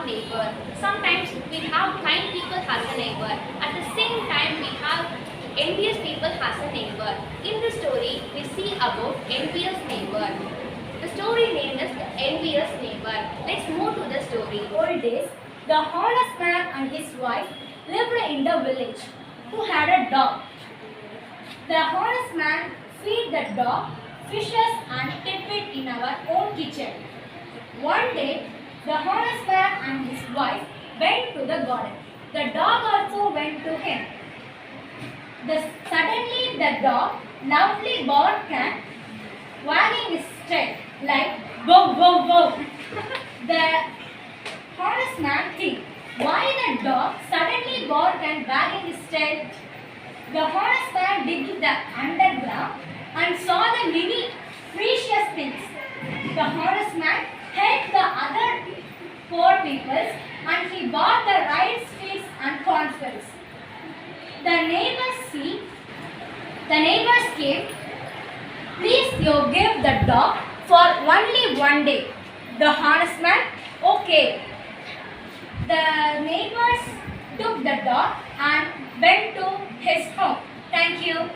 have neighbor. Sometimes we have kind people as a neighbor. At the same time, we have envious people as a neighbor. In the story, we see about envious neighbor. The story name is the Envious Neighbor. Let's move to the story. Old days, the honest man and his wife lived in the village who had a dog. The honest man feed the dog fishes and keep it in our own kitchen. One day, the honest man and his wife went to the garden. The dog also went to him. Suddenly the dog loudly barked and wagging his tail like "Wow, wow, wow." The honest man thinks, why the dog suddenly barked and wagging his tail? The honest man digged the underground and saw the many precious things. The honest man helped the other poor people and he bought the rice fields and cornfields. The neighbors came, please you give the dog for only one day. The honest man, okay. The neighbors took the dog and went to his home. Thank you.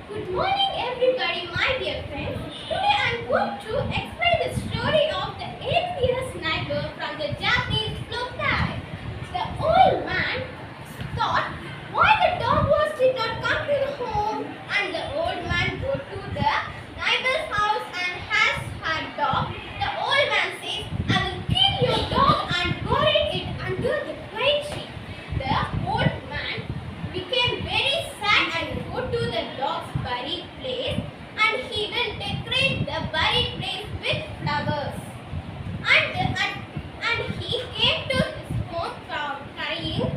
Good morning everybody, my dear friends. Today I am going to explain the story of the envious neighbor from the Japanese folk tale. The old man thought why the dog did not come to the home, and the old man go to the neighbor's house and has her dog. The old man says, I will kill your dog and bury it under the pine tree. The old man became very sad and go to the dog's buried place, and he will decorate the buried place with flowers. And he came to his home crying,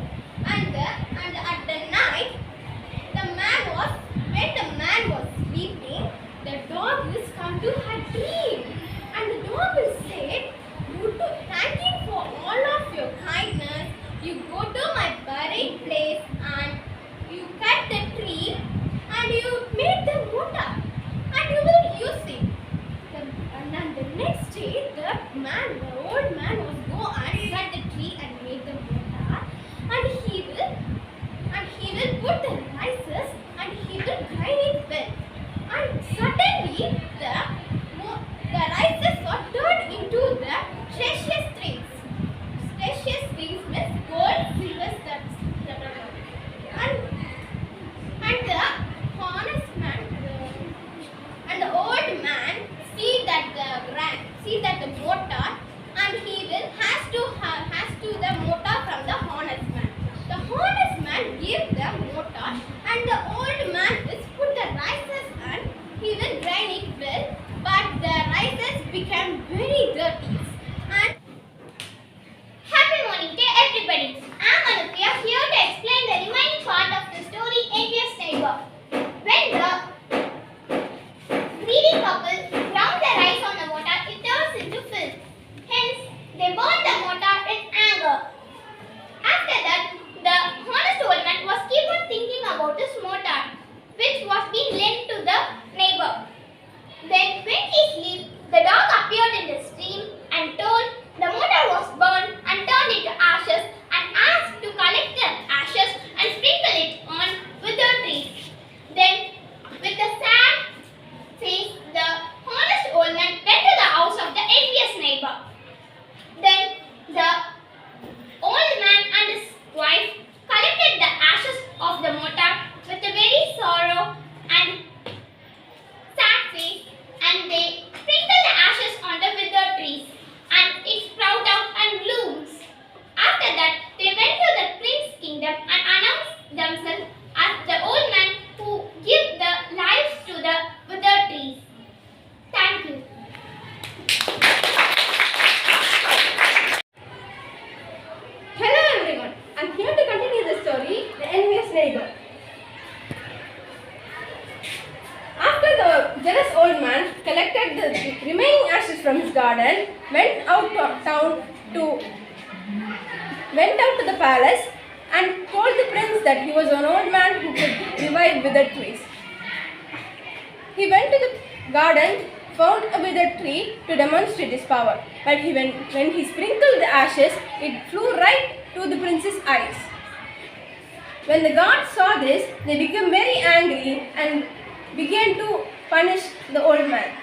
and at the night, when the man was sleeping, the dog will come to her dream, and the dog will say, thank you for all of your kindness. You go to my buried place and you cut the tree and you made the mortar and you will use it. And then the next day, the old man was go and cut the tree and make the mortar, and he will put the rices and he will grind it well. And suddenly the rices got turned into the precious things. Precious things means gold, silver, and the honest man and the old man see that the mortar, and he will has to the mortar from the honest man. The honest man give the mortar, and the old man will put the rices and he will grind it well, but the rices became very dirty. And happy morning to everybody. I am Anupriya here to explain the remaining part of the story Envious Neighbor. When the greedy couple ground the rice on the mortar, it turns into filth. Hence, they burn the mortar in anger. After that, the honest old man was keep on thinking about his mortar, which was being lent to the neighbor. Then, when he slept, the dog appeared in the stream and told the mortar was burned and turned into ashes, and asked to collect the ashes and sprinkle it on withered trees. Then, with a sad face, the honest old man went to the house of the envious neighbor. Then, the old man and his wife collected the ashes of the mortar with a very sorrow and sad face, and they sprinkled the ashes on the withered trees, and it sprouted out and blooms. After that, they went to the prince's kingdom and announced themselves as the old man who give the lives to the withered trees. Thank you. Hello everyone, I am here to continue the story, The Envious Neighbor. After the jealous old man collected the remaining ashes from his garden, went out to the palace and told the prince that he was an old man who could revive withered trees. He went to the garden found with a tree to demonstrate his power. But when he sprinkled the ashes, it flew right to the prince's eyes. When the gods saw this, they became very angry and began to punish the old man.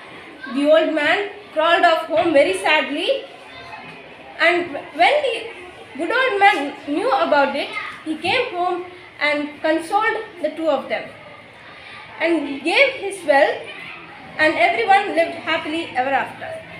The old man crawled off home very sadly, and when the good old man knew about it, he came home and consoled the two of them and gave his wealth, and everyone lived happily ever after.